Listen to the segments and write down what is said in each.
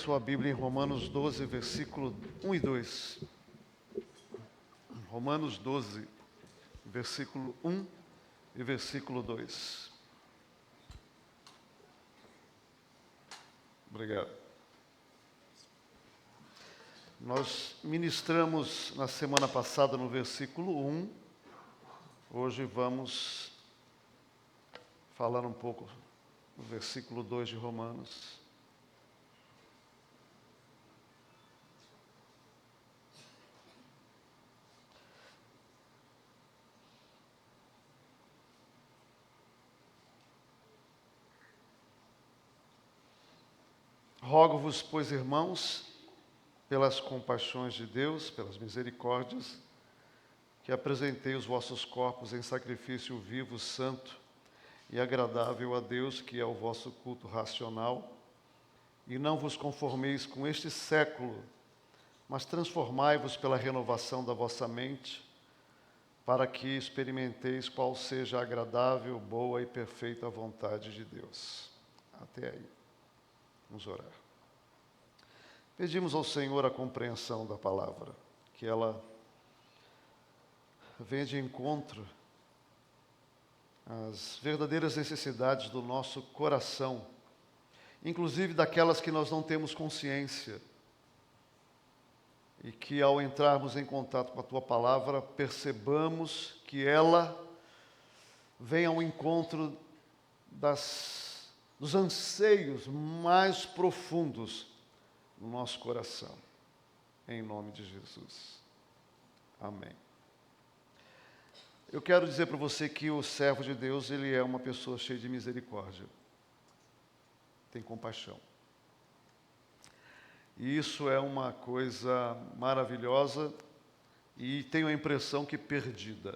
sua Bíblia em Romanos 12, versículo 1 e 2. Romanos 12, versículo 1 e versículo 2. Obrigado. Nós ministramos na semana passada no versículo 1. Hoje vamos falar um pouco do versículo 2 de Romanos. Rogo-vos, pois, irmãos, pelas compaixões de Deus, pelas misericórdias, que apresentei os vossos corpos em sacrifício vivo, santo e agradável a Deus, que é o vosso culto racional, e não vos conformeis com este século, mas transformai-vos pela renovação da vossa mente, para que experimenteis qual seja a agradável, boa e perfeita vontade de Deus. Até aí. Vamos orar. Pedimos ao Senhor a compreensão da palavra, que ela venha de encontro às verdadeiras necessidades do nosso coração, inclusive daquelas que nós não temos consciência, e que ao entrarmos em contato com a Tua palavra, percebamos que ela vem ao encontro dos anseios mais profundos no nosso coração. Em nome de Jesus. Amém. Eu quero dizer para você que o servo de Deus, ele é uma pessoa cheia de misericórdia. Tem compaixão. E isso é uma coisa maravilhosa e tenho a impressão que perdida.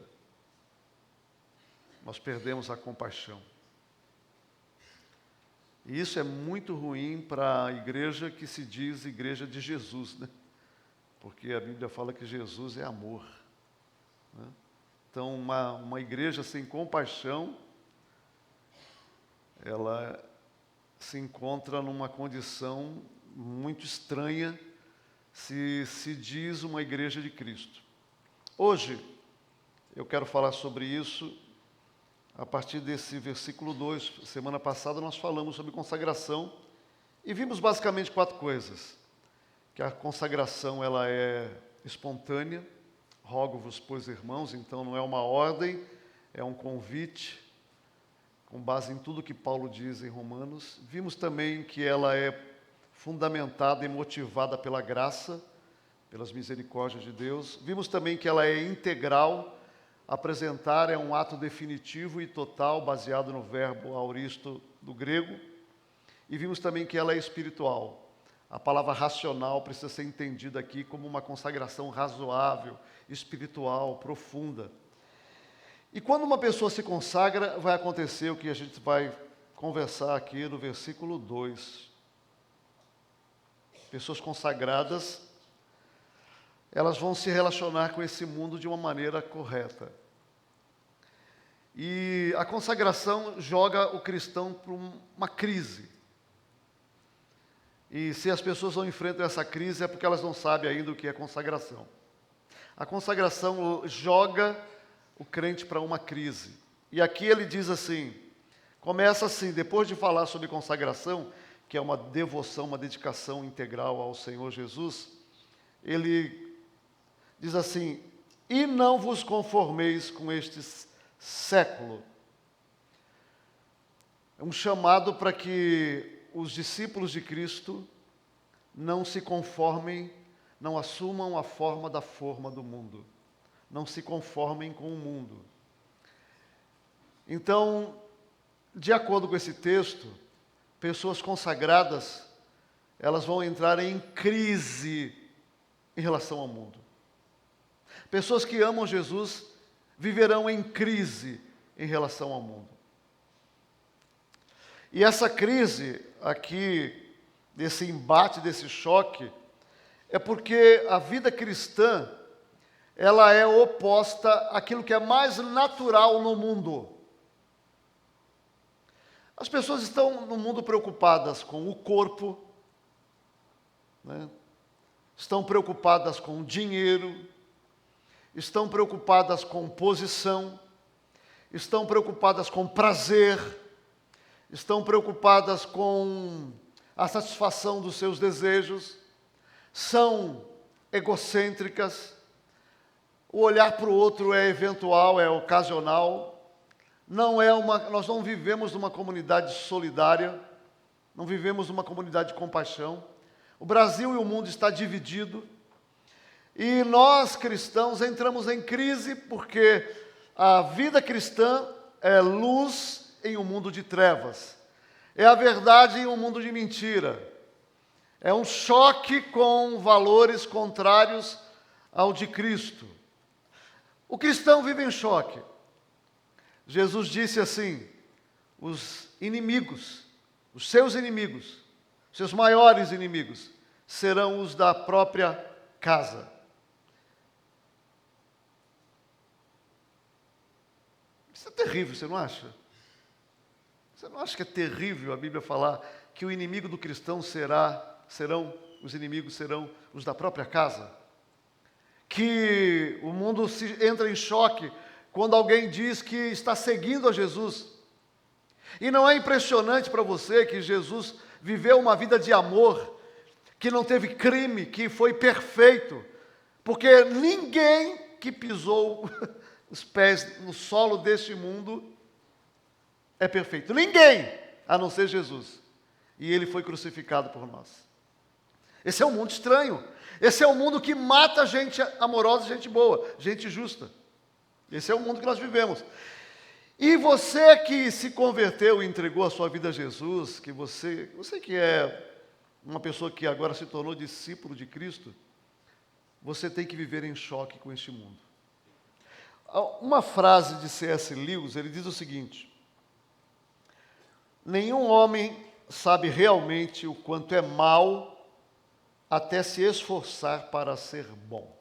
Nós perdemos a compaixão. E isso é muito ruim para a igreja que se diz igreja de Jesus, né? Porque a Bíblia fala que Jesus é amor, né? Então, uma igreja sem compaixão, ela se encontra numa condição muito estranha se diz uma igreja de Cristo. Hoje, eu quero falar sobre isso a partir desse versículo 2, semana passada nós falamos sobre consagração e vimos basicamente 4 coisas. Que a consagração ela é espontânea, rogo-vos, pois, irmãos, então não é uma ordem, é um convite, com base em tudo que Paulo diz em Romanos. Vimos também que ela é fundamentada e motivada pela graça, pelas misericórdias de Deus. Vimos também que ela é integral. Apresentar é um ato definitivo e total, baseado no verbo auristo do grego. E vimos também que ela é espiritual. A palavra racional precisa ser entendida aqui como uma consagração razoável, espiritual, profunda. E quando uma pessoa se consagra, vai acontecer o que a gente vai conversar aqui no versículo 2. Pessoas consagradas, elas vão se relacionar com esse mundo de uma maneira correta. E a consagração joga o cristão para uma crise. E se as pessoas não enfrentam essa crise é porque elas não sabem ainda o que é consagração. A consagração joga o crente para uma crise. E aqui ele diz assim, começa assim, depois de falar sobre consagração, que é uma devoção, uma dedicação integral ao Senhor Jesus, ele diz assim, e não vos conformeis com este século. É um chamado para que os discípulos de Cristo não se conformem, não assumam a forma do mundo. Não se conformem com o mundo. Então, de acordo com esse texto, pessoas consagradas, elas vão entrar em crise em relação ao mundo. Pessoas que amam Jesus viverão em crise em relação ao mundo. E essa crise aqui, desse embate, desse choque, é porque a vida cristã, ela é oposta àquilo que é mais natural no mundo. As pessoas estão no mundo preocupadas com o corpo, né? Estão preocupadas com dinheiro, estão preocupadas com posição, estão preocupadas com prazer, estão preocupadas com a satisfação dos seus desejos, são egocêntricas, o olhar para o outro é eventual, é ocasional, nós não vivemos numa comunidade solidária, não vivemos numa comunidade de compaixão. O Brasil e o mundo está dividido, e nós cristãos entramos em crise porque a vida cristã é luz em um mundo de trevas, é a verdade em um mundo de mentira, é um choque com valores contrários ao de Cristo. O cristão vive em choque. Jesus disse assim: os inimigos, os seus inimigos, seus maiores inimigos, serão os da própria casa. Isso é terrível, você não acha? Você não acha que é terrível a Bíblia falar que o inimigo do cristão os inimigos serão os da própria casa? Que o mundo entra em choque quando alguém diz que está seguindo a Jesus. E não é impressionante para você que Jesus viveu uma vida de amor, que não teve crime, que foi perfeito, porque ninguém que pisou os pés no solo deste mundo é perfeito. Ninguém, a não ser Jesus. E ele foi crucificado por nós. Esse é um mundo estranho. Esse é um mundo que mata gente amorosa, gente boa, gente justa. Esse é o mundo que nós vivemos. E você que se converteu e entregou a sua vida a Jesus, você que é uma pessoa que agora se tornou discípulo de Cristo, você tem que viver em choque com este mundo. Uma frase de C.S. Lewis, ele diz o seguinte: nenhum homem sabe realmente o quanto é mal até se esforçar para ser bom.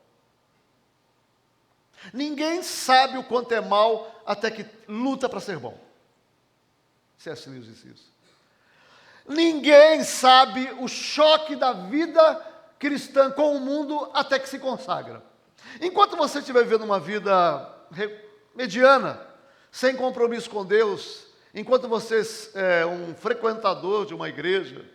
Ninguém sabe o quanto é mal até que luta para ser bom. C.S. Lewis disse isso. Ninguém sabe o choque da vida cristã com o mundo até que se consagra. Enquanto você estiver vivendo uma vida mediana, sem compromisso com Deus, enquanto você é um frequentador de uma igreja,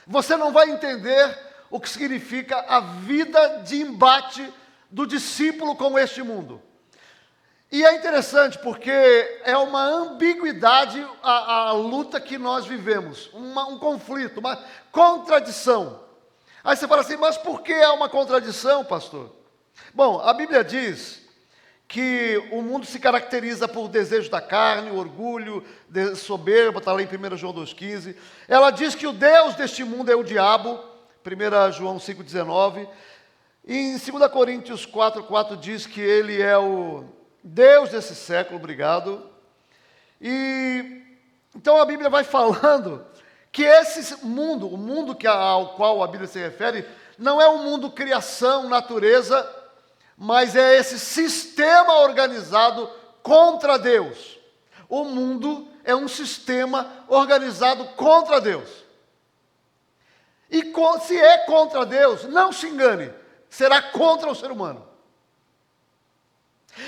você não vai entender o que significa a vida de embate do discípulo com este mundo. E é interessante porque é uma ambiguidade a luta que nós vivemos, um conflito, uma contradição. Aí você fala assim, mas por que é uma contradição, pastor? Bom, a Bíblia diz que o mundo se caracteriza por desejo da carne, orgulho, soberba, está lá em 1 João 2,15. Ela diz que o Deus deste mundo é o diabo, 1 João 5,19. E em 2 Coríntios 4,4 diz que ele é o Deus desse século, obrigado. E então a Bíblia vai falando que esse mundo, o mundo ao qual a Bíblia se refere, não é um mundo criação, natureza, mas é esse sistema organizado contra Deus. O mundo é um sistema organizado contra Deus. E se é contra Deus, não se engane, será contra o ser humano.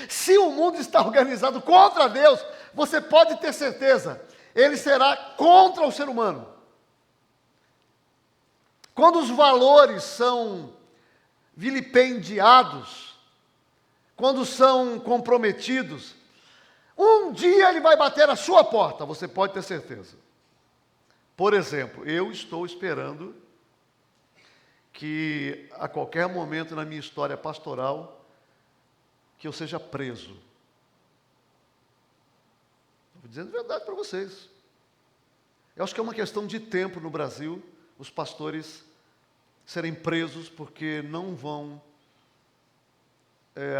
Se o mundo está organizado contra Deus, você pode ter certeza, ele será contra o ser humano. Quando os valores são vilipendiados, quando são comprometidos, um dia ele vai bater na sua porta, você pode ter certeza. Por exemplo, eu estou esperando que a qualquer momento na minha história pastoral, que eu seja preso. Estou dizendo a verdade para vocês. Eu acho que é uma questão de tempo no Brasil, os pastores serem presos porque não vão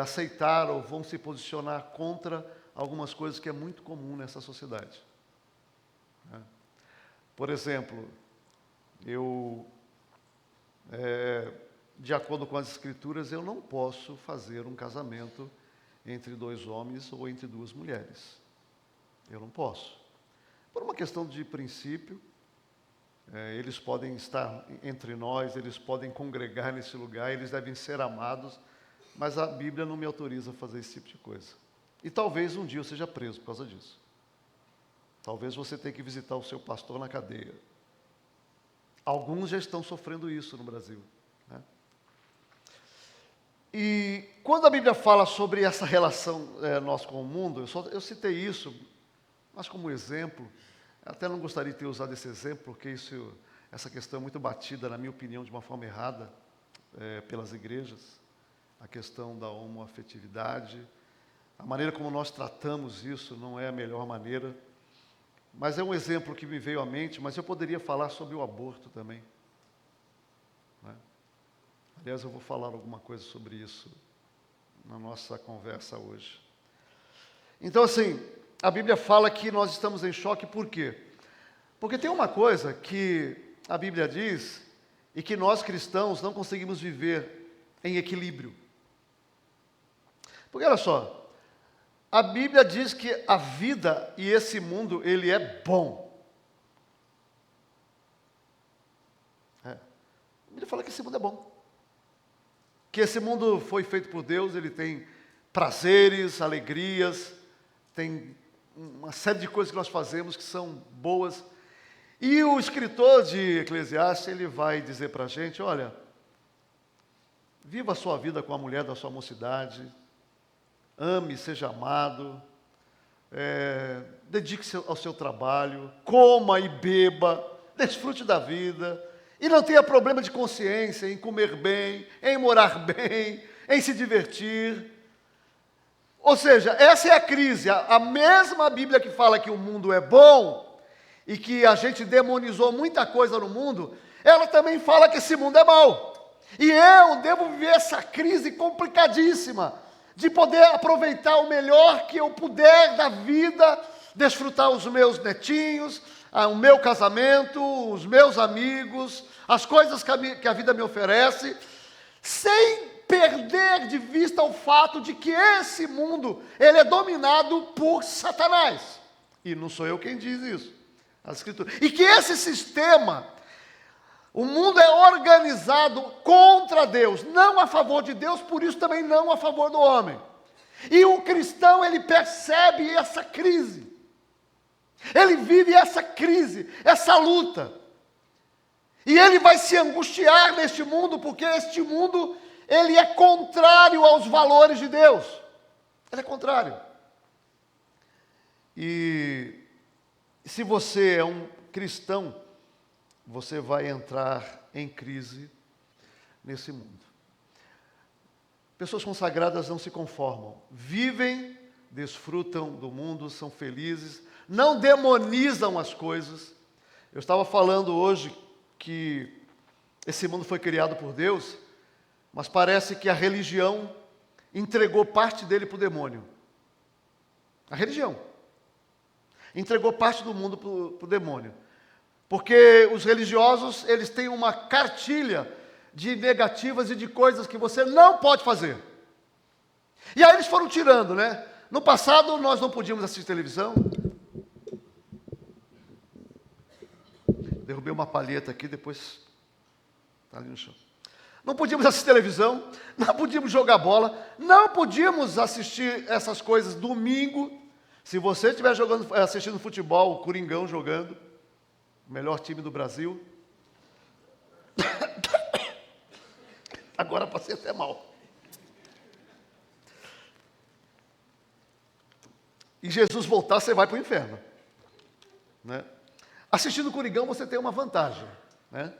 aceitar ou vão se posicionar contra algumas coisas que é muito comum nessa sociedade. Por exemplo, de acordo com as Escrituras, eu não posso fazer um casamento entre dois homens ou entre duas mulheres. Eu não posso. Por uma questão de princípio, Eles podem estar entre nós, eles podem congregar nesse lugar, eles devem ser amados, mas a Bíblia não me autoriza a fazer esse tipo de coisa. E talvez um dia eu seja preso por causa disso. Talvez você tenha que visitar o seu pastor na cadeia. Alguns já estão sofrendo isso no Brasil, né? E quando a Bíblia fala sobre essa relação nossa com o mundo, eu citei isso, mas como exemplo, até não gostaria de ter usado esse exemplo, porque essa questão é muito batida, na minha opinião, de uma forma errada pelas igrejas, a questão da homoafetividade, a maneira como nós tratamos isso não é a melhor maneira, mas é um exemplo que me veio à mente, mas eu poderia falar sobre o aborto também, né? Aliás, eu vou falar alguma coisa sobre isso na nossa conversa hoje. Então, assim, a Bíblia fala que nós estamos em choque, por quê? Porque tem uma coisa que a Bíblia diz e que nós cristãos não conseguimos viver em equilíbrio. Porque olha só, a Bíblia diz que a vida e esse mundo, ele é bom. A Bíblia fala que esse mundo é bom. Que esse mundo foi feito por Deus, ele tem prazeres, alegrias, tem uma série de coisas que nós fazemos que são boas. E o escritor de Eclesiastes, ele vai dizer para a gente, olha, viva a sua vida com a mulher da sua mocidade, ame, seja amado, dedique-se ao seu trabalho, coma e beba, desfrute da vida, e não tenha problema de consciência em comer bem, em morar bem, em se divertir. Ou seja, essa é a crise. A mesma Bíblia que fala que o mundo é bom e que a gente demonizou muita coisa no mundo, ela também fala que esse mundo é mau. E eu devo viver essa crise complicadíssima de poder aproveitar o melhor que eu puder da vida, desfrutar os meus netinhos, o meu casamento, os meus amigos, as coisas que a vida me oferece, sem perder de vista o fato de que esse mundo, ele é dominado por Satanás. E não sou eu quem diz isso, as Escrituras. E que esse sistema, o mundo é organizado contra Deus, não a favor de Deus, por isso também não a favor do homem. E o cristão, ele percebe essa crise. Ele vive essa crise, essa luta. E ele vai se angustiar neste mundo, porque este mundo, ele é contrário aos valores de Deus. Ele é contrário. E se você é um cristão, você vai entrar em crise nesse mundo. Pessoas consagradas não se conformam, vivem, desfrutam do mundo, são felizes, não demonizam as coisas. Eu estava falando hoje que esse mundo foi criado por Deus, mas parece que a religião entregou parte dele para o demônio. A religião entregou parte do mundo para o demônio. Porque os religiosos, eles têm uma cartilha de negativas e de coisas que você não pode fazer. E aí eles foram tirando, né? No passado, nós não podíamos assistir televisão. Derrubei uma palheta aqui, depois está ali no chão. Não podíamos assistir televisão, não podíamos jogar bola, não podíamos assistir essas coisas domingo. Se você estiver assistindo futebol, o Coringão jogando, o melhor time do Brasil. Agora passei até mal. E Jesus voltar, você vai para o inferno, né? Assistindo o Coringão, você tem uma vantagem, né?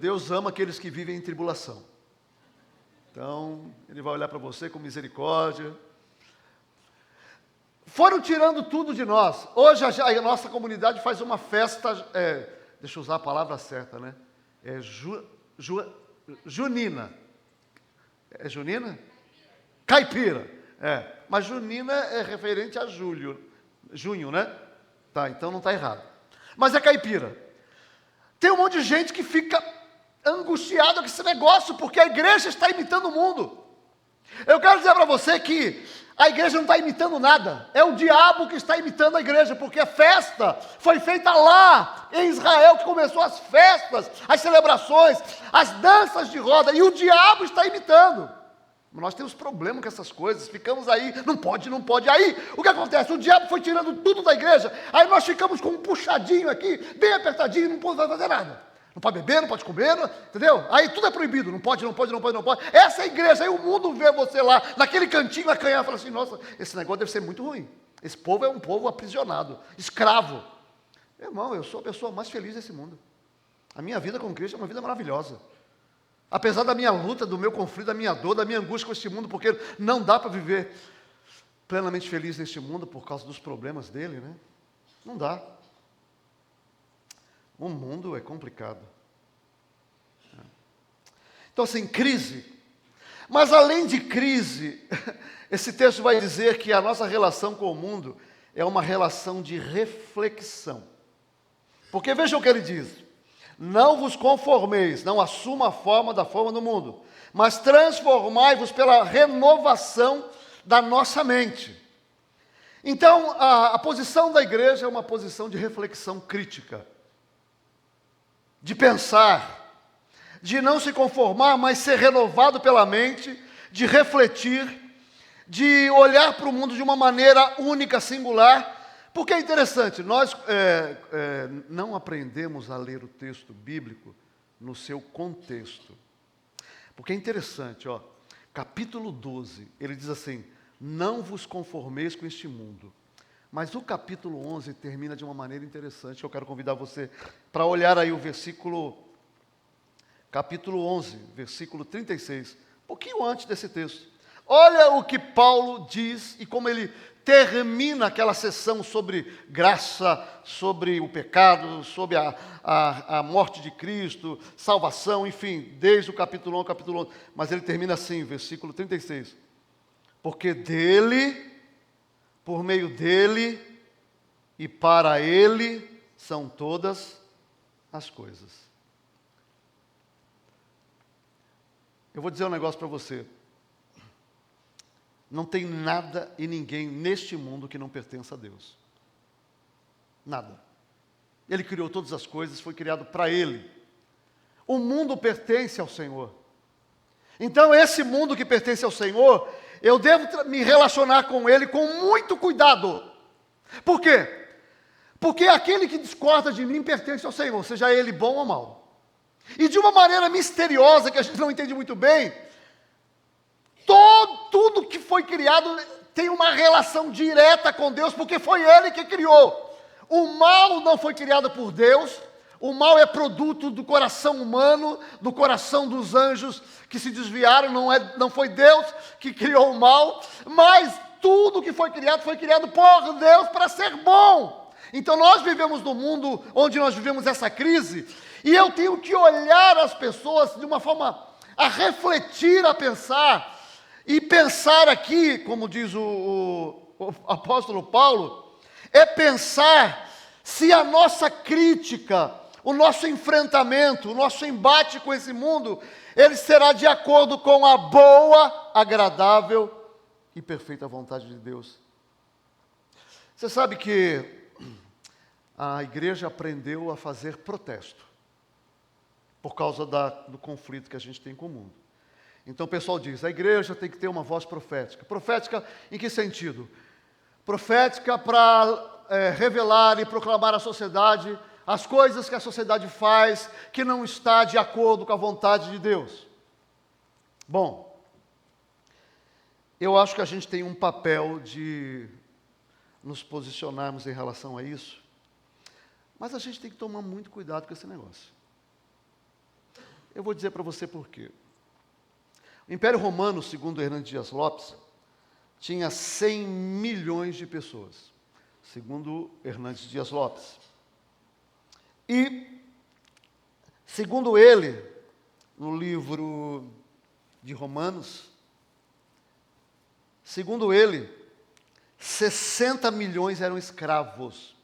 Deus ama aqueles que vivem em tribulação. Então, Ele vai olhar para você com misericórdia. Foram tirando tudo de nós. Hoje a nossa comunidade faz uma festa, deixa eu usar a palavra certa, né? Junina. É junina? Caipira. Mas junina é referente a junho, né? Tá, então não está errado. Mas é caipira. Tem um monte de gente que fica angustiada com esse negócio, porque a igreja está imitando o mundo. Eu quero dizer para você que A igreja não está imitando nada, é o diabo que está imitando a igreja, porque a festa foi feita lá, em Israel, que começou as festas, as celebrações, as danças de roda, e o diabo está imitando. Nós temos problema com essas coisas, ficamos aí, não pode, aí o que acontece? O diabo foi tirando tudo da igreja, aí nós ficamos com um puxadinho aqui, bem apertadinho, não pode fazer nada. Não pode beber, não pode comer, entendeu? Aí tudo é proibido, não pode. Essa é a igreja, aí o mundo vê você lá, naquele cantinho, acanhar, e fala assim, nossa, esse negócio deve ser muito ruim. Esse povo é um povo aprisionado, escravo. Meu irmão, eu sou a pessoa mais feliz desse mundo. A minha vida com Cristo é uma vida maravilhosa. Apesar da minha luta, do meu conflito, da minha dor, da minha angústia com este mundo, porque não dá para viver plenamente feliz neste mundo por causa dos problemas dele, né? Não dá. O mundo é complicado. Então, assim, crise. Mas além de crise, esse texto vai dizer que a nossa relação com o mundo é uma relação de reflexão. Porque vejam o que ele diz. Não vos conformeis, não assuma a forma da forma do mundo, mas transformai-vos pela renovação da nossa mente. Então, a posição da igreja é uma posição de reflexão crítica. De pensar, de não se conformar, mas ser renovado pela mente, de refletir, de olhar para o mundo de uma maneira única, singular, porque é interessante, nós não aprendemos a ler o texto bíblico no seu contexto, porque é interessante, capítulo 12, ele diz assim, não vos conformeis com este mundo. Mas o capítulo 11 termina de uma maneira interessante. Eu quero convidar você para olhar aí o capítulo 11, versículo 36, um pouquinho antes desse texto. Olha o que Paulo diz e como ele termina aquela sessão sobre graça, sobre o pecado, sobre a morte de Cristo, salvação, enfim, desde o capítulo 1 ao capítulo 11. Mas ele termina assim, versículo 36. Porque dele, por meio dele e para ele são todas as coisas. Eu vou dizer um negócio para você. Não tem nada e ninguém neste mundo que não pertença a Deus. Nada. Ele criou todas as coisas, foi criado para Ele. O mundo pertence ao Senhor. Então, esse mundo que pertence ao Senhor, eu devo me relacionar com Ele com muito cuidado. Por quê? Porque aquele que discorda de mim pertence ao Senhor, seja ele bom ou mau. E de uma maneira misteriosa, que a gente não entende muito bem, tudo que foi criado tem uma relação direta com Deus, porque foi Ele que criou. O mal não foi criado por Deus, o mal é produto do coração humano, do coração dos anjos que se desviaram, não foi Deus que criou o mal, mas tudo que foi criado por Deus para ser bom. Então nós vivemos num mundo onde nós vivemos essa crise, e eu tenho que olhar as pessoas de uma forma a refletir, a pensar, e pensar aqui, como diz o apóstolo Paulo, é pensar se a nossa crítica, o nosso enfrentamento, o nosso embate com esse mundo, ele será de acordo com a boa, agradável e perfeita vontade de Deus. Você sabe que a igreja aprendeu a fazer protesto por causa do conflito que a gente tem com o mundo. Então o pessoal diz, a igreja tem que ter uma voz profética. Profética em que sentido? Profética para revelar e proclamar à sociedade as coisas que a sociedade faz que não está de acordo com a vontade de Deus. Bom, eu acho que a gente tem um papel de nos posicionarmos em relação a isso, mas a gente tem que tomar muito cuidado com esse negócio. Eu vou dizer para você por quê. O Império Romano, segundo Hernandes Dias Lopes, tinha 100 milhões de pessoas, segundo Hernandes Dias Lopes. E, segundo ele, no livro de Romanos, segundo ele, 60 milhões eram escravos.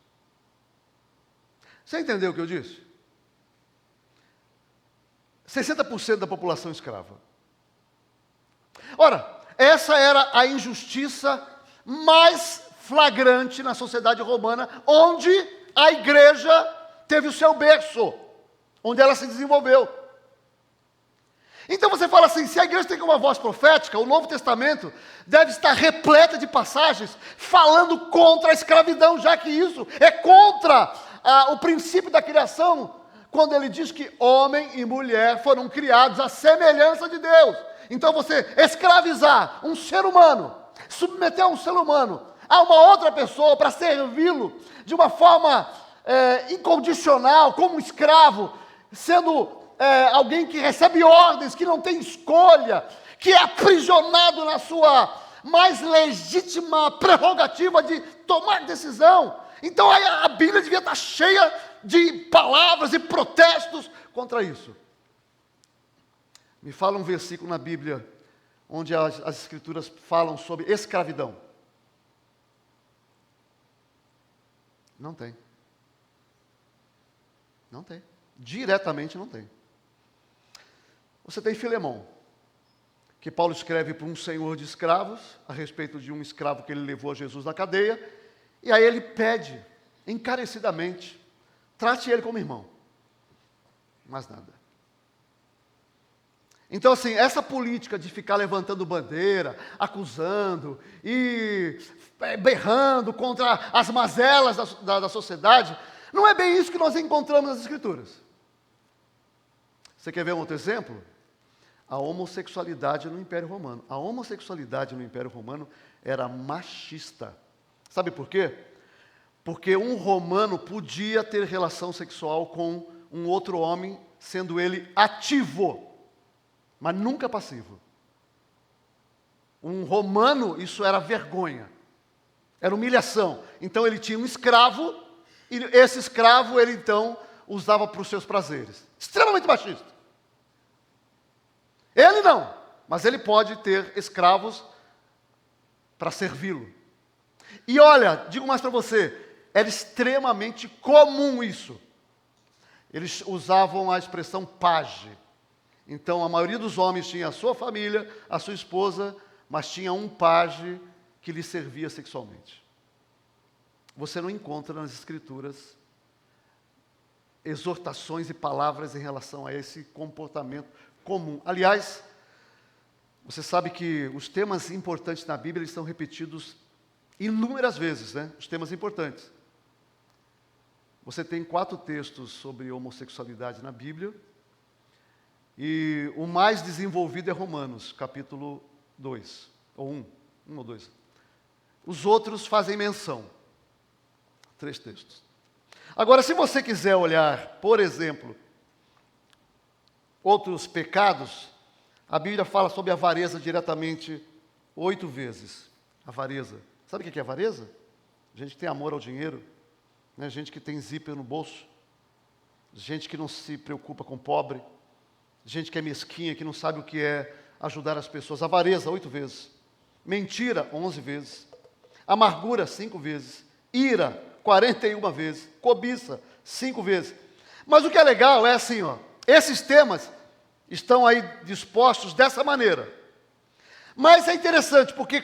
Você entendeu o que eu disse? 60% da população escrava. Ora, essa era a injustiça mais flagrante na sociedade romana, onde a igreja teve o seu berço, onde ela se desenvolveu. Então você fala assim, se a igreja tem uma voz profética, o Novo Testamento deve estar repleta de passagens falando contra a escravidão, já que isso é contra o princípio da criação, quando ele diz que homem e mulher foram criados à semelhança de Deus. Então você escravizar um ser humano, submeter um ser humano a uma outra pessoa para servi-lo de uma forma incondicional, como um escravo, sendo alguém que recebe ordens, que não tem escolha, que é aprisionado na sua mais legítima prerrogativa de tomar decisão. Então a Bíblia devia estar cheia de palavras e protestos contra isso. Me fala um versículo na Bíblia onde as Escrituras falam sobre escravidão. Não tem. Não tem. Diretamente não tem. Você tem Filemão, que Paulo escreve para um senhor de escravos, a respeito de um escravo que ele levou a Jesus na cadeia, e aí ele pede, encarecidamente, trate ele como irmão. Mais nada. Então, assim, essa política de ficar levantando bandeira, acusando e berrando contra as mazelas da sociedade, não é bem isso que nós encontramos nas Escrituras. Você quer ver um outro exemplo? A homossexualidade no Império Romano. A homossexualidade no Império Romano era machista. Sabe por quê? Porque um romano podia ter relação sexual com um outro homem, sendo ele ativo, mas nunca passivo. Um romano, isso era vergonha, era humilhação. Então ele tinha um escravo, e esse escravo ele então usava para os seus prazeres. Extremamente machista. Ele não, mas ele pode ter escravos para servi-lo. E olha, digo mais para você, era extremamente comum isso. Eles usavam a expressão paje. Então, a maioria dos homens tinha a sua família, a sua esposa, mas tinha um paje que lhe servia sexualmente. Você não encontra nas Escrituras exortações e palavras em relação a esse comportamento comum. Aliás, você sabe que os temas importantes na Bíblia eles são repetidos inúmeras vezes, né? Os temas importantes. Você tem 4 textos sobre homossexualidade na Bíblia, e o mais desenvolvido é Romanos, capítulo 2, ou 1 ou 2. Os outros fazem menção. 3 textos. Agora, se você quiser olhar, por exemplo, outros pecados, a Bíblia fala sobre a avareza diretamente 8 vezes. Avareza. Sabe o que é avareza? Gente que tem amor ao dinheiro, né? Gente que tem zíper no bolso, gente que não se preocupa com o pobre, gente que é mesquinha, que não sabe o que é ajudar as pessoas. Avareza, 8 vezes. Mentira, 11 vezes. Amargura, 5 vezes. Ira, 41 vezes. Cobiça, 5 vezes. Mas o que é legal é assim, ó, esses temas estão aí dispostos dessa maneira. Mas é interessante, porque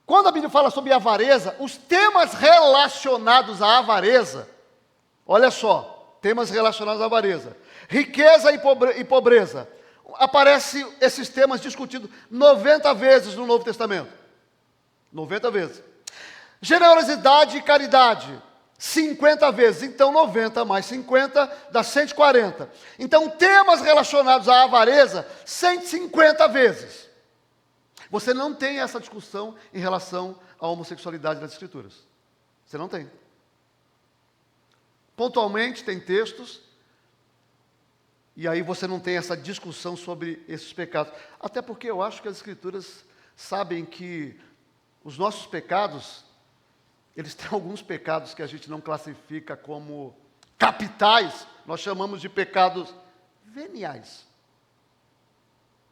quando a Bíblia fala sobre avareza, os temas relacionados à avareza, olha só, temas relacionados à avareza, riqueza e pobreza, aparecem esses temas discutidos 90 vezes no Novo Testamento. 90 vezes. Generosidade e caridade, 50 vezes. Então, 90 mais 50 dá 140. Então, temas relacionados à avareza, 150 vezes. Você não tem essa discussão em relação à homossexualidade nas Escrituras. Você não tem. Pontualmente, tem textos, e aí você não tem essa discussão sobre esses pecados. Até porque eu acho que as Escrituras sabem que os nossos pecados, eles têm alguns pecados que a gente não classifica como capitais, nós chamamos de pecados veniais,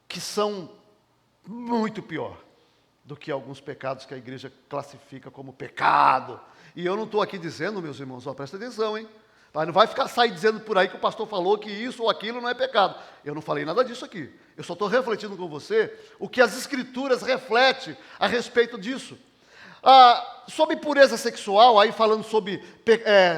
que são muito pior do que alguns pecados que a igreja classifica como pecado. E eu não estou aqui dizendo, meus irmãos, ó, presta atenção, hein? Não vai sair dizendo por aí que o pastor falou que isso ou aquilo não é pecado. Eu não falei nada disso aqui. Eu só estou refletindo com você o que as Escrituras refletem a respeito disso. Sobre pureza sexual, aí falando sobre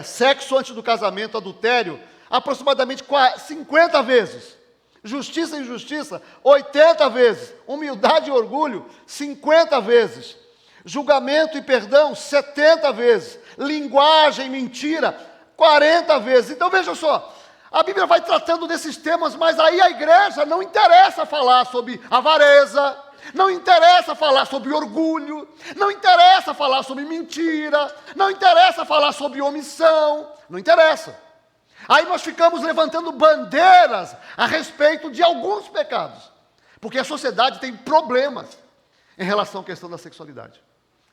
sexo antes do casamento, adultério, aproximadamente 50 vezes. Justiça e injustiça, 80 vezes. Humildade e orgulho, 50 vezes. Julgamento e perdão, 70 vezes. Linguagem, mentira, 40 vezes. Então veja só, a Bíblia vai tratando desses temas, mas aí a igreja não interessa falar sobre avareza, não interessa falar sobre orgulho, não interessa falar sobre mentira, não interessa falar sobre omissão, não interessa. Aí nós ficamos levantando bandeiras a respeito de alguns pecados, porque a sociedade tem problemas em relação à questão da sexualidade.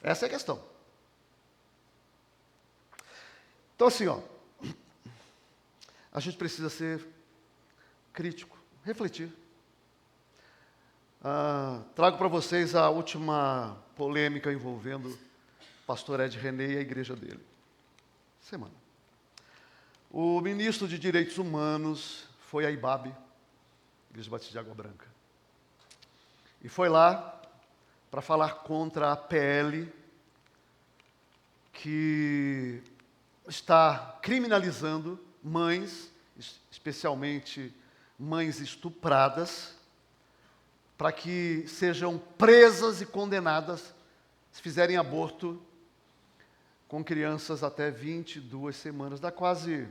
Essa é a questão. Então assim, a gente precisa ser crítico, refletir. Trago para vocês a última polêmica envolvendo o pastor Ed René e a igreja dele. Semana. O ministro de Direitos Humanos foi a IBAB, Igreja Batista de Água Branca. E foi lá para falar contra a PL que está criminalizando mães, especialmente mães estupradas, para que sejam presas e condenadas se fizerem aborto com crianças até 22 semanas, dá quase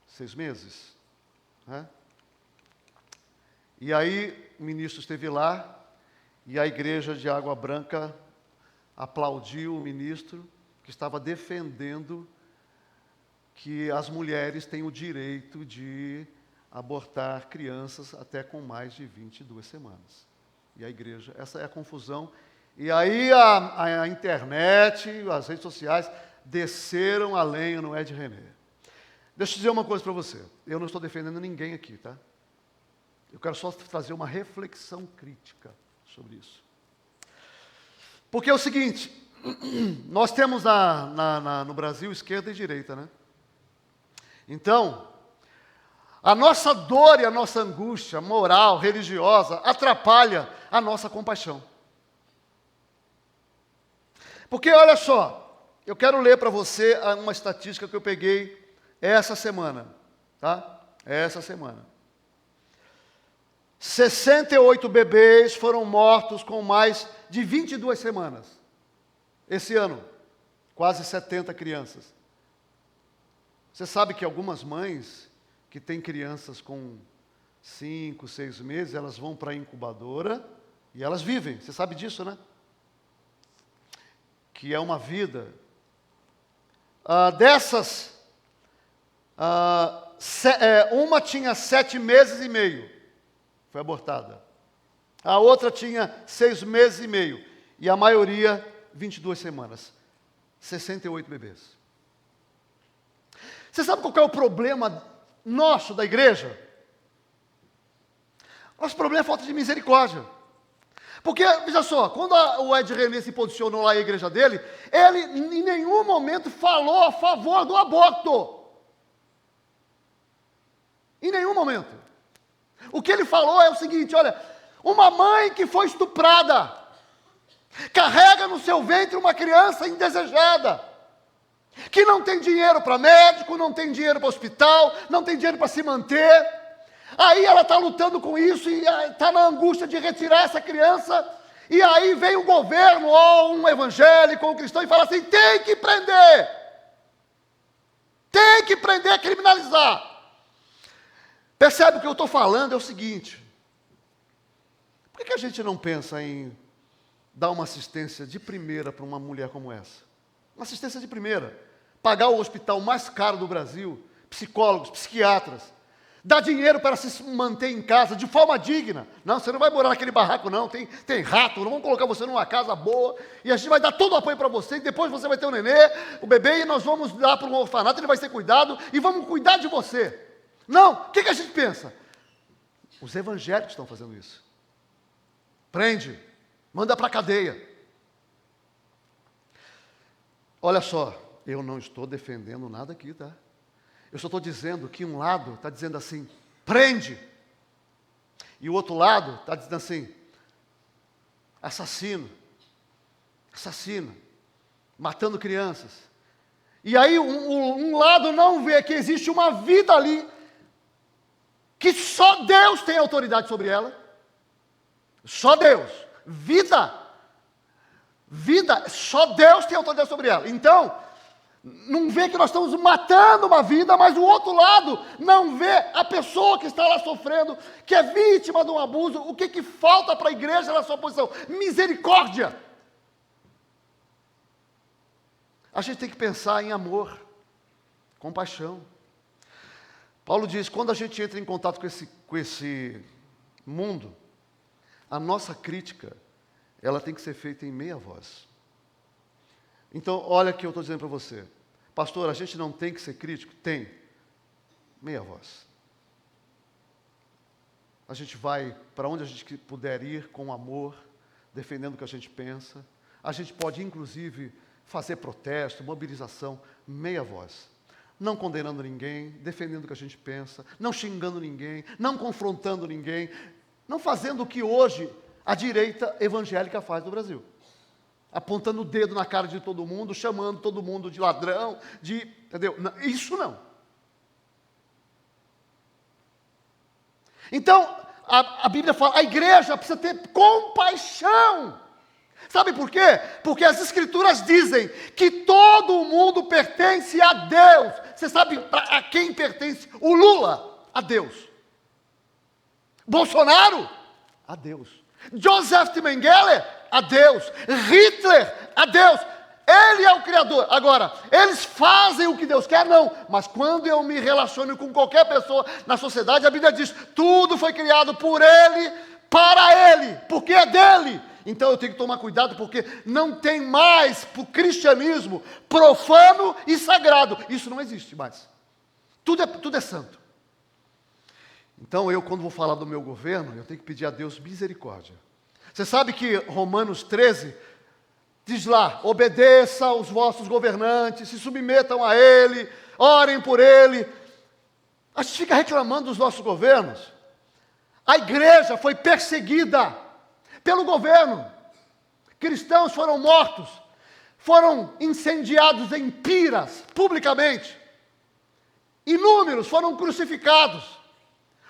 6 meses. Né? E aí o ministro esteve lá e a igreja de Água Branca aplaudiu o ministro que estava defendendo que as mulheres têm o direito de abortar crianças até com mais de 22 semanas. E a igreja, essa é a confusão. E aí a internet, as redes sociais, desceram a lenha no Ed René. Deixa eu dizer uma coisa para você. Eu não estou defendendo ninguém aqui, tá? Eu quero só trazer uma reflexão crítica sobre isso. Porque é o seguinte, nós temos no Brasil esquerda e direita, né? Então, a nossa dor e a nossa angústia moral, religiosa, atrapalha a nossa compaixão. Porque, olha só, eu quero ler para você uma estatística que eu peguei essa semana, tá? Essa semana. 68 bebês foram mortos com mais de 22 semanas. Esse ano, quase 70 crianças. Você sabe que algumas mães que têm crianças com 5, 6 meses, elas vão para a incubadora e elas vivem. Você sabe disso, né? Que é uma vida. Dessas, uma tinha 7 meses e meio, foi abortada. A outra tinha 6 meses e meio. E a maioria, 22 semanas. 68 bebês. Você sabe qual é o problema nosso da igreja? Nosso problema é falta de misericórdia. Porque, veja só, quando o Ed René se posicionou lá na igreja dele, ele em nenhum momento falou a favor do aborto. Em nenhum momento. O que ele falou é o seguinte, olha, uma mãe que foi estuprada, carrega no seu ventre uma criança indesejada, que não tem dinheiro para médico, não tem dinheiro para hospital, não tem dinheiro para se manter. Aí ela está lutando com isso e está na angústia de retirar essa criança. E aí vem o governo, ou um evangélico, ou um cristão, e fala assim, tem que prender. Tem que prender, criminalizar. Percebe o que eu estou falando? É o seguinte. Por que a gente não pensa em dar uma assistência de primeira para uma mulher como essa? Uma assistência de primeira. Pagar o hospital mais caro do Brasil, psicólogos, psiquiatras, dar dinheiro para se manter em casa de forma digna. Não, você não vai morar naquele barraco não, tem rato, não vamos colocar você numa casa boa, e a gente vai dar todo o apoio para você, e depois você vai ter o nenê, o bebê, e nós vamos dar para um orfanato, ele vai ser cuidado, e vamos cuidar de você. Não, o que a gente pensa? Os evangélicos estão fazendo isso. Prende, manda para a cadeia. Olha só, eu não estou defendendo nada aqui, tá? Eu só estou dizendo que um lado está dizendo assim, prende. E o outro lado está dizendo assim, assassino, matando crianças. E aí um lado não vê que existe uma vida ali, que só Deus tem autoridade sobre ela. Só Deus. Vida, só Deus tem autoridade sobre ela. Então, não vê que nós estamos matando uma vida, mas o outro lado não vê a pessoa que está lá sofrendo, que é vítima de um abuso. O que falta para a igreja na sua posição? Misericórdia. A gente tem que pensar em amor, compaixão. Paulo diz, quando a gente entra em contato com esse mundo, a nossa crítica, ela tem que ser feita em meia voz. Então, olha o que eu estou dizendo para você. Pastor, a gente não tem que ser crítico? Tem. Meia voz. A gente vai para onde a gente puder ir com amor, defendendo o que a gente pensa. A gente pode, inclusive, fazer protesto, mobilização, meia voz. Não condenando ninguém, defendendo o que a gente pensa, não xingando ninguém, não confrontando ninguém, não fazendo o que hoje a direita evangélica faz no Brasil. Apontando o dedo na cara de todo mundo, chamando todo mundo de ladrão, entendeu? Isso não. Então, a Bíblia fala, a igreja precisa ter compaixão. Sabe por quê? Porque as Escrituras dizem que todo mundo pertence a Deus. Você sabe a quem pertence? O Lula, a Deus. Bolsonaro, a Deus. Joseph Mengele, a Deus. Hitler, a Deus. Ele é o Criador. Agora, eles fazem o que Deus quer? Não. Mas quando eu me relaciono com qualquer pessoa na sociedade, a Bíblia diz, tudo foi criado por Ele, para Ele, porque é dele. Então eu tenho que tomar cuidado, porque não tem mais para o cristianismo profano e sagrado. Isso não existe mais. Tudo é santo. Então eu, quando vou falar do meu governo, eu tenho que pedir a Deus misericórdia. Você sabe que Romanos 13 diz lá, obedeça aos vossos governantes, se submetam a Ele, orem por Ele. A gente fica reclamando dos nossos governos. A igreja foi perseguida pelo governo. Cristãos foram mortos, foram incendiados em piras, publicamente. Inúmeros foram crucificados.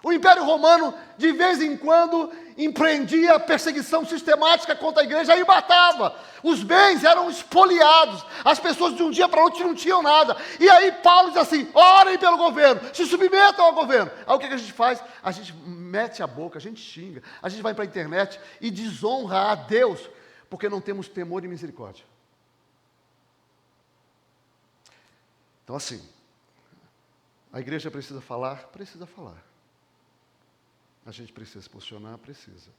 O Império Romano, de vez em quando, empreendia perseguição sistemática contra a igreja e matava. Os bens eram espoliados. As pessoas de um dia para o outro não tinham nada. E aí Paulo diz assim, orem pelo governo, se submetam ao governo. Aí o que a gente faz? A gente mete a boca, a gente xinga, a gente vai para a internet e desonra a Deus, porque não temos temor e misericórdia. Então assim, a igreja precisa falar? Precisa falar. A gente precisa se posicionar? Precisa.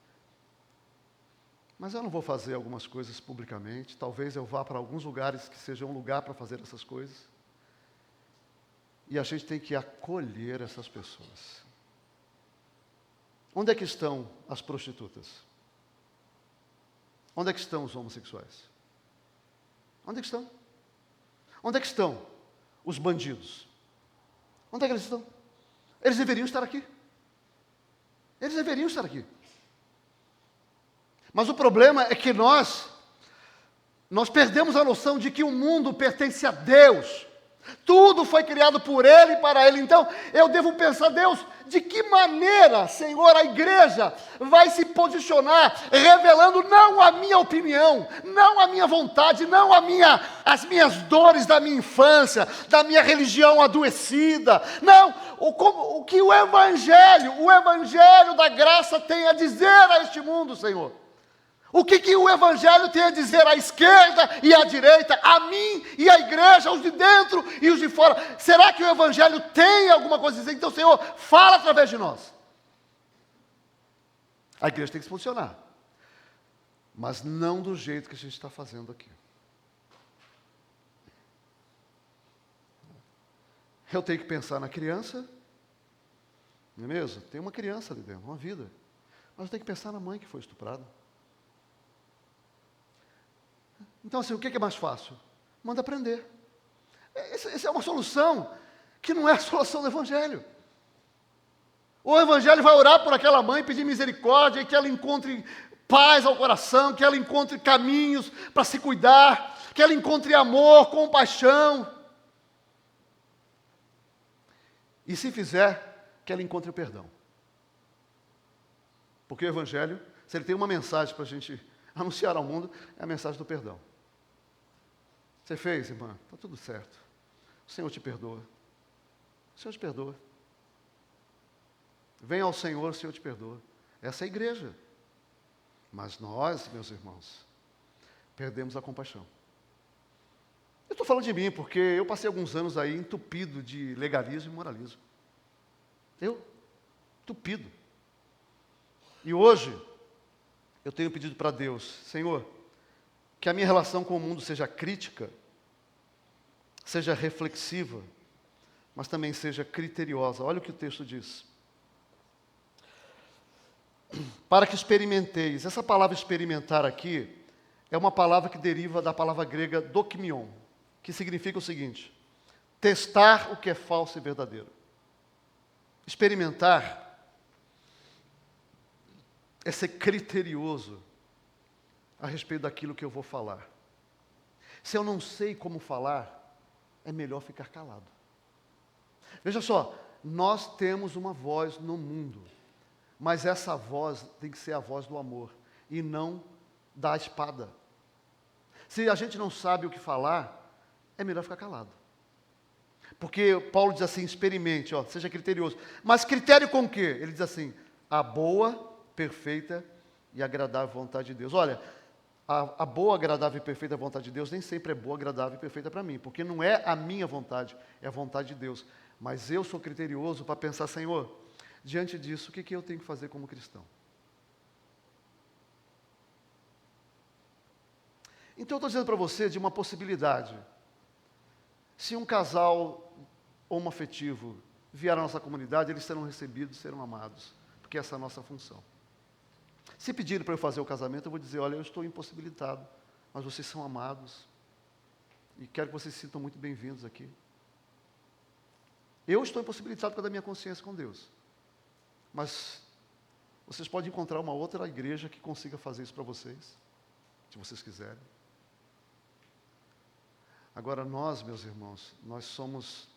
Mas eu não vou fazer algumas coisas publicamente. Talvez eu vá para alguns lugares que sejam um lugar para fazer essas coisas. E a gente tem que acolher essas pessoas. Onde é que estão as prostitutas? Onde é que estão os homossexuais? Onde é que estão? Onde é que estão os bandidos? Onde é que eles estão? Eles deveriam estar aqui. Eles deveriam estar aqui. Mas o problema é que nós perdemos a noção de que o mundo pertence a Deus. Tudo foi criado por Ele e para Ele. Então, eu devo pensar, Deus, de que maneira, Senhor, a igreja vai se posicionar, revelando não a minha opinião, não a minha vontade, não as minhas dores da minha infância, da minha religião adoecida. Não, o que o Evangelho da graça tem a dizer a este mundo, Senhor. O que o Evangelho tem a dizer à esquerda e à direita, a mim e à igreja, os de dentro e os de fora? Será que o Evangelho tem alguma coisa a dizer? Então, Senhor, fala através de nós. A igreja tem que se posicionar, mas não do jeito que a gente está fazendo aqui. Eu tenho que pensar na criança, não é mesmo? Tem uma criança ali dentro, uma vida. Mas eu tenho que pensar na mãe que foi estuprada. Então, assim, o que é mais fácil? Manda prender. Essa é uma solução que não é a solução do Evangelho. O Evangelho vai orar por aquela mãe, pedir misericórdia, e que ela encontre paz ao coração, que ela encontre caminhos para se cuidar, que ela encontre amor, compaixão. E se fizer, que ela encontre o perdão. Porque o Evangelho, se ele tem uma mensagem para a gente anunciar ao mundo, é a mensagem do perdão. Você fez, irmã? Está tudo certo. O Senhor te perdoa. O Senhor te perdoa. Venha ao Senhor, o Senhor te perdoa. Essa é a igreja. Mas nós, meus irmãos, perdemos a compaixão. Eu estou falando de mim, porque eu passei alguns anos aí entupido de legalismo e moralismo. Entupido. E hoje, eu tenho pedido para Deus, Senhor, que a minha relação com o mundo seja crítica, seja reflexiva, mas também seja criteriosa. Olha o que o texto diz. Para que experimenteis. Essa palavra experimentar aqui é uma palavra que deriva da palavra grega dokimion, que significa o seguinte: testar o que é falso e verdadeiro. Experimentar é ser criterioso a respeito daquilo que eu vou falar. Se eu não sei como falar, é melhor ficar calado. Veja só, nós temos uma voz no mundo, mas essa voz tem que ser a voz do amor e não da espada. Se a gente não sabe o que falar, é melhor ficar calado. Porque Paulo diz assim, experimente, seja criterioso. Mas critério com o quê? Ele diz assim, a boa, perfeita e agradável vontade de Deus. Olha, a boa, agradável e perfeita vontade de Deus nem sempre é boa, agradável e perfeita para mim, porque não é a minha vontade, é a vontade de Deus. Mas eu sou criterioso para pensar, Senhor, diante disso, o que eu tenho que fazer como cristão? Então eu estou dizendo para você de uma possibilidade. Se um casal homoafetivo vier à nossa comunidade, eles serão recebidos, serão amados, porque essa é a nossa função. Se pedirem para eu fazer o casamento, eu vou dizer, olha, eu estou impossibilitado, mas vocês são amados, e quero que vocês se sintam muito bem-vindos aqui. Eu estou impossibilitado por causa da minha consciência com Deus, mas vocês podem encontrar uma outra igreja que consiga fazer isso para vocês, se vocês quiserem. Agora nós, meus irmãos, nós somos...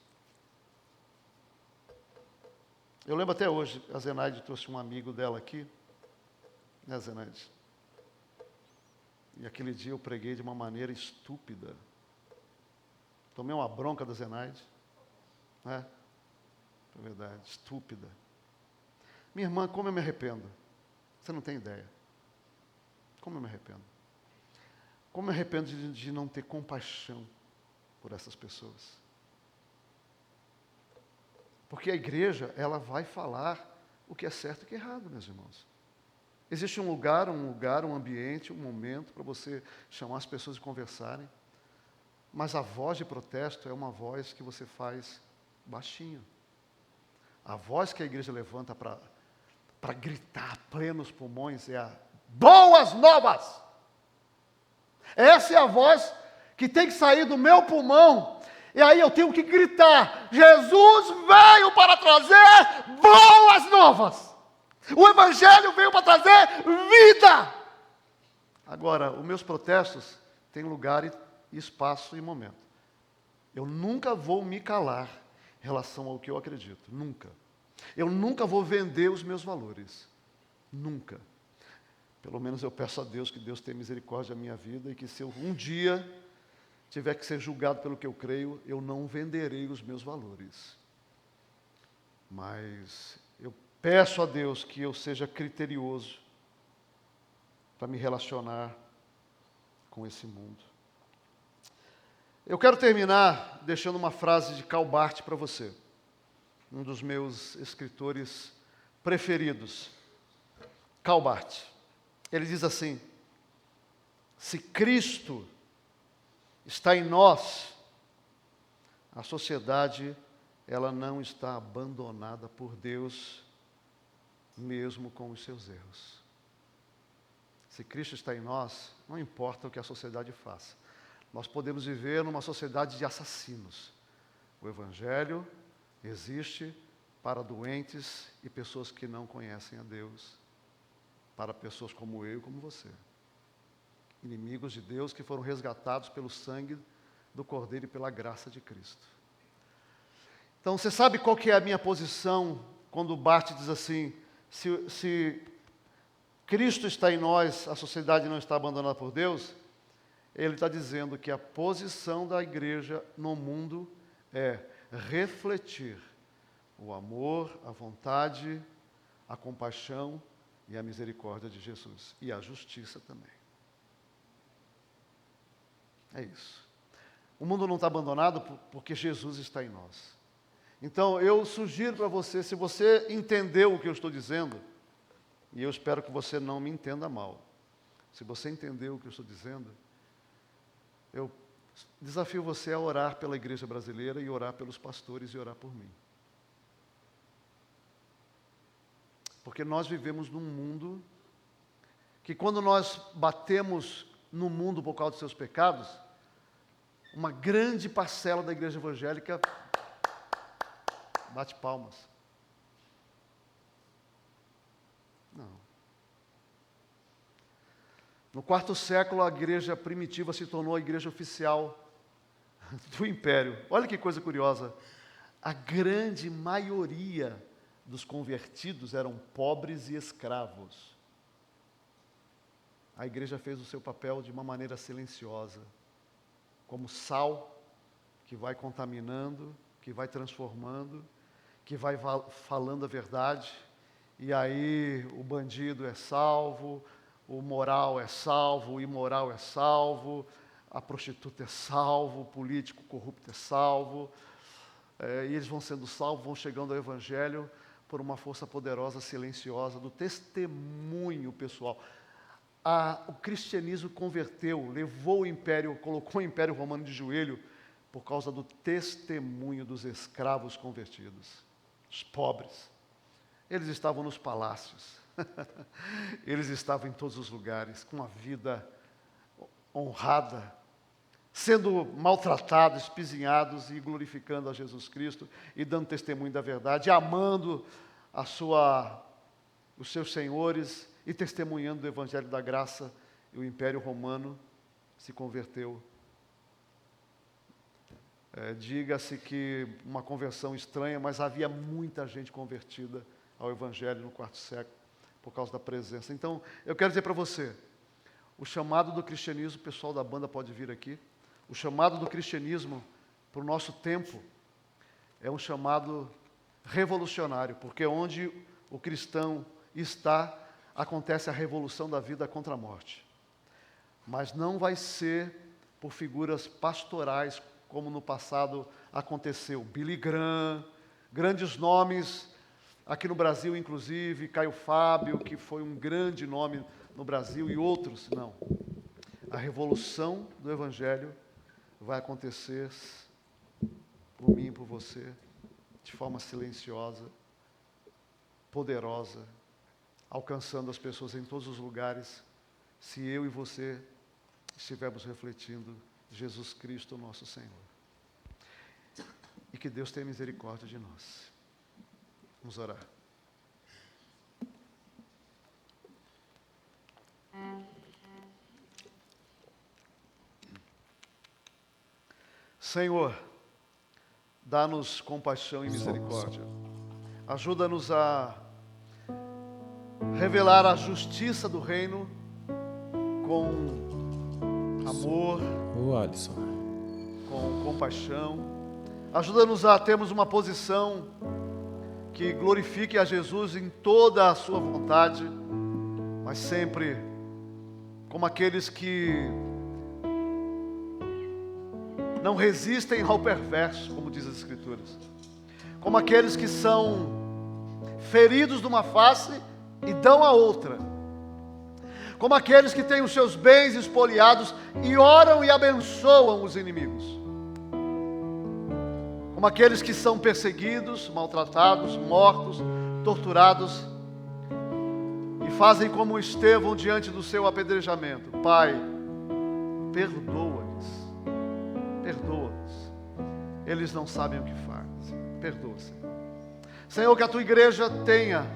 Eu lembro até hoje, a Zenaide trouxe um amigo dela aqui, né, Zenaide? E aquele dia eu preguei de uma maneira estúpida. Tomei uma bronca da Zenaide, né? É verdade, estúpida. Minha irmã, como eu me arrependo? Você não tem ideia. Como eu me arrependo? Como eu me arrependo de não ter compaixão por essas pessoas. Porque a igreja, ela vai falar o que é certo e o que é errado, meus irmãos. Existe um lugar, um ambiente, um momento para você chamar as pessoas e conversarem. Mas a voz de protesto é uma voz que você faz baixinho. A voz que a igreja levanta para gritar a plenos pulmões é a boas novas. Essa é a voz que tem que sair do meu pulmão. E aí eu tenho que gritar, Jesus veio para trazer boas novas. O Evangelho veio para trazer vida. Agora, os meus protestos têm lugar e espaço e momento. Eu nunca vou me calar em relação ao que eu acredito. Nunca. Eu nunca vou vender os meus valores. Nunca. Pelo menos eu peço a Deus que Deus tenha misericórdia da minha vida e que se eu um dia tiver que ser julgado pelo que eu creio, eu não venderei os meus valores. Mas eu peço a Deus que eu seja criterioso para me relacionar com esse mundo. Eu quero terminar deixando uma frase de Karl Barth para você, um dos meus escritores preferidos. Karl Barth. Ele diz assim: se Cristo está em nós, a sociedade, ela não está abandonada por Deus, mesmo com os seus erros. Se Cristo está em nós, não importa o que a sociedade faça. Nós podemos viver numa sociedade de assassinos. O Evangelho Existe para doentes e pessoas que não conhecem a Deus, para pessoas como eu e como você. Inimigos de Deus que foram resgatados pelo sangue do Cordeiro e pela graça de Cristo. Então, você sabe qual que é a minha posição quando Barth diz assim, se Cristo está em nós, a sociedade não está abandonada por Deus? Ele está dizendo que a posição da igreja no mundo é refletir o amor, a vontade, a compaixão e a misericórdia de Jesus. E a justiça também. É isso. O mundo não está abandonado porque Jesus está em nós. Então, eu sugiro para você, se você entendeu o que eu estou dizendo, e eu espero que você não me entenda mal. Se você entendeu o que eu estou dizendo, eu desafio você a orar pela igreja brasileira e orar pelos pastores e orar por mim. Porque nós vivemos num mundo que quando nós batemos no mundo por causa dos seus pecados, uma grande parcela da igreja evangélica bate palmas. Não. No quarto século, a igreja primitiva se tornou a igreja oficial do império. Olha que coisa curiosa. A grande maioria dos convertidos eram pobres e escravos. A igreja fez o seu papel de uma maneira silenciosa, como sal que vai contaminando, que vai transformando, que vai falando a verdade, e aí o bandido é salvo, o moral é salvo, o imoral é salvo, a prostituta é salvo, o político corrupto é salvo, e eles vão sendo salvos, vão chegando ao Evangelho por uma força poderosa, silenciosa, do testemunho pessoal. O cristianismo converteu, levou o império, colocou o Império Romano de joelho, por causa do testemunho dos escravos convertidos, os pobres. Eles estavam nos palácios, eles estavam em todos os lugares, com uma vida honrada, sendo maltratados, espizinhados e glorificando a Jesus Cristo e dando testemunho da verdade, amando os seus senhores e testemunhando do Evangelho da Graça. E o Império Romano se converteu. Diga-se que uma conversão estranha, mas havia muita gente convertida ao Evangelho no quarto século, por causa da presença. Então, eu quero dizer para você, o chamado do cristianismo, o pessoal da banda pode vir aqui, o chamado do cristianismo para o nosso tempo é um chamado revolucionário, porque onde o cristão está, acontece a revolução da vida contra a morte. Mas não vai ser por figuras pastorais, como no passado aconteceu. Billy Graham, grandes nomes, aqui no Brasil inclusive, Caio Fábio, que foi um grande nome no Brasil, e outros. Não. A revolução do Evangelho vai acontecer por mim e por você, de forma silenciosa, poderosa, alcançando as pessoas em todos os lugares, se eu e você estivermos refletindo Jesus Cristo, nosso Senhor. E que Deus tenha misericórdia de nós. Vamos orar. Senhor, dá-nos compaixão e misericórdia. Ajuda-nos a revelar a justiça do reino com amor, com compaixão. Ajuda-nos a termos uma posição que glorifique a Jesus em toda a sua vontade, mas sempre como aqueles que não resistem ao perverso, como diz as Escrituras, como aqueles que são feridos de uma face e dão a outra, como aqueles que têm os seus bens espoliados e oram e abençoam os inimigos, como aqueles que são perseguidos, maltratados, mortos, torturados, e fazem como Estevão diante do seu apedrejamento. Pai, perdoa-lhes, eles não sabem o que fazem. Perdoa, Senhor. Senhor, que a tua igreja tenha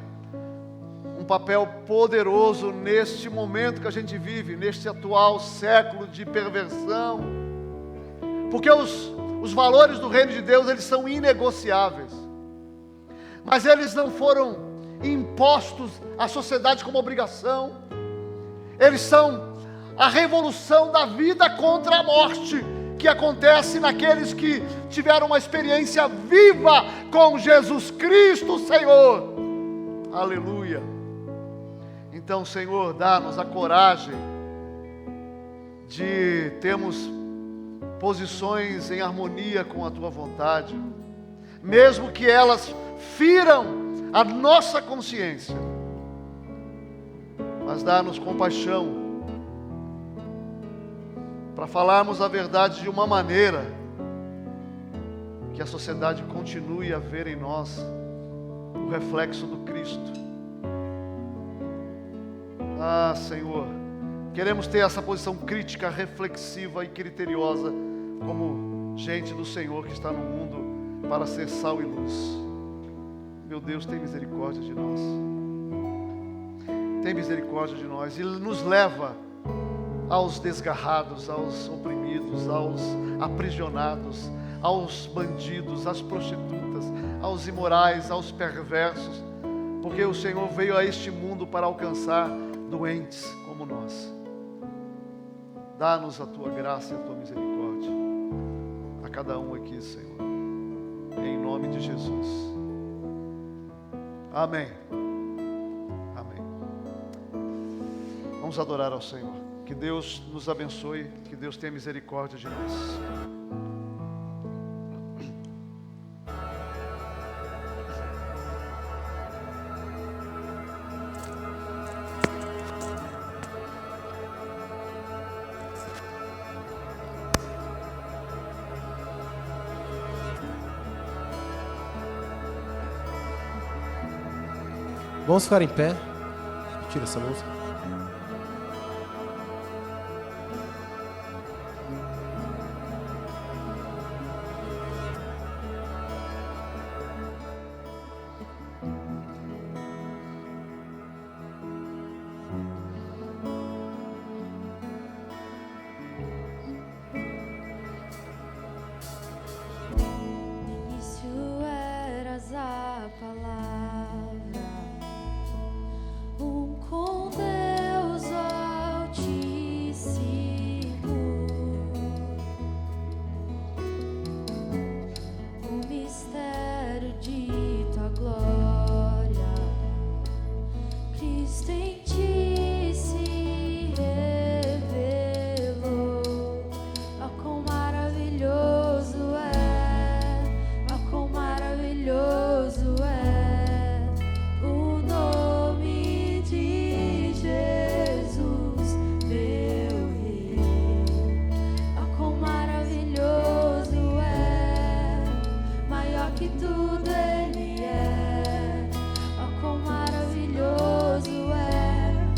um papel poderoso neste momento que a gente vive, neste atual século de perversão, porque os valores do reino de Deus, eles são inegociáveis, mas eles não foram impostos à sociedade como obrigação, eles são a revolução da vida contra a morte, que acontece naqueles que tiveram uma experiência viva com Jesus Cristo, Senhor. Aleluia. Então, Senhor, dá-nos a coragem de termos posições em harmonia com a tua vontade, mesmo que elas firam a nossa consciência, mas dá-nos compaixão para falarmos a verdade de uma maneira que a sociedade continue a ver em nós o reflexo do Cristo. Ah, Senhor, queremos ter essa posição crítica, reflexiva e criteriosa como gente do Senhor que está no mundo para ser sal e luz. Meu Deus, tem misericórdia de nós. Tem misericórdia de nós e nos leva aos desgarrados, aos oprimidos, aos aprisionados, aos bandidos, às prostitutas, aos imorais, aos perversos, porque o Senhor veio a este mundo para alcançar doentes como nós. Dá-nos a tua graça e a tua misericórdia a cada um aqui, Senhor, em nome de Jesus. Amém. Amém. Vamos adorar ao Senhor. Que Deus nos abençoe, que Deus tenha misericórdia de nós. Vamos ficar em pé. Tira essa música. Tudo Ele é, ó quão maravilhoso é.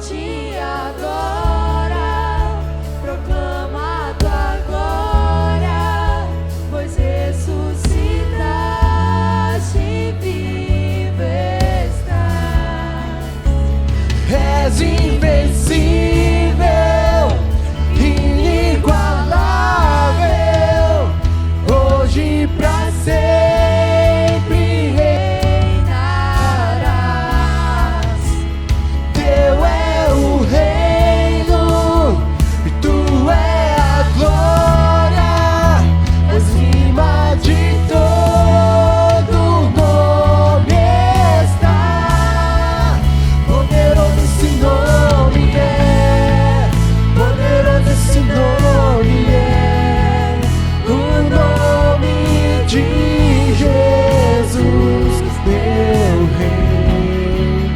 te adora, proclama a tua glória, pois ressuscitaste, vivo estás. És invencível, inigualável, hoje pra sempre Reinarás. Teu é o reino e tu é a glória, acima de todo nome está. Poderoso esse nome é, poderoso esse nome é, o nome de Jesus, meu Rei.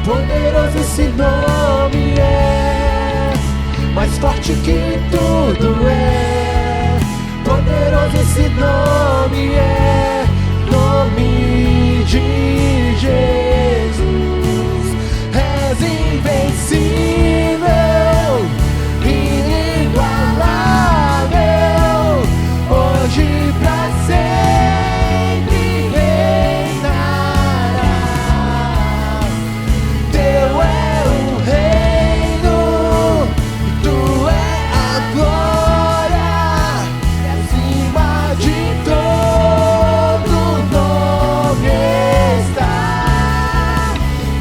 Poderoso esse nome é, mais forte que tudo é. Poderoso esse nome é, nome de Jesus. És invencível, inigualável, hoje pra sempre reinarás. Teu é o reino e tu é a glória, e acima de todo nome está.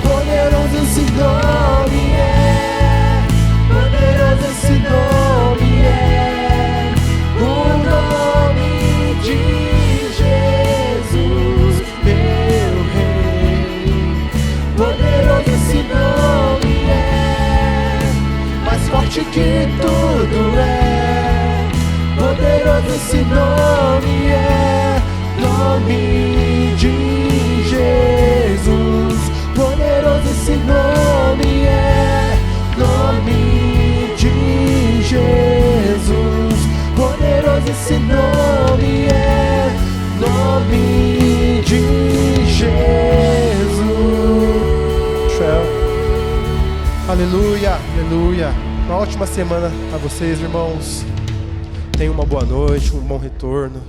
Poderoso esse nome é, poderoso esse nome é, o nome de Jesus, meu Rei. Poderoso esse nome é, mais forte que tudo é. Poderoso esse nome é, nome de Jesus. Poderoso esse nome é, nome de Jesus. Poderoso esse nome é, nome de Jesus. Aleluia, aleluia. Uma ótima semana a vocês, irmãos. Tenham uma boa noite, um bom retorno.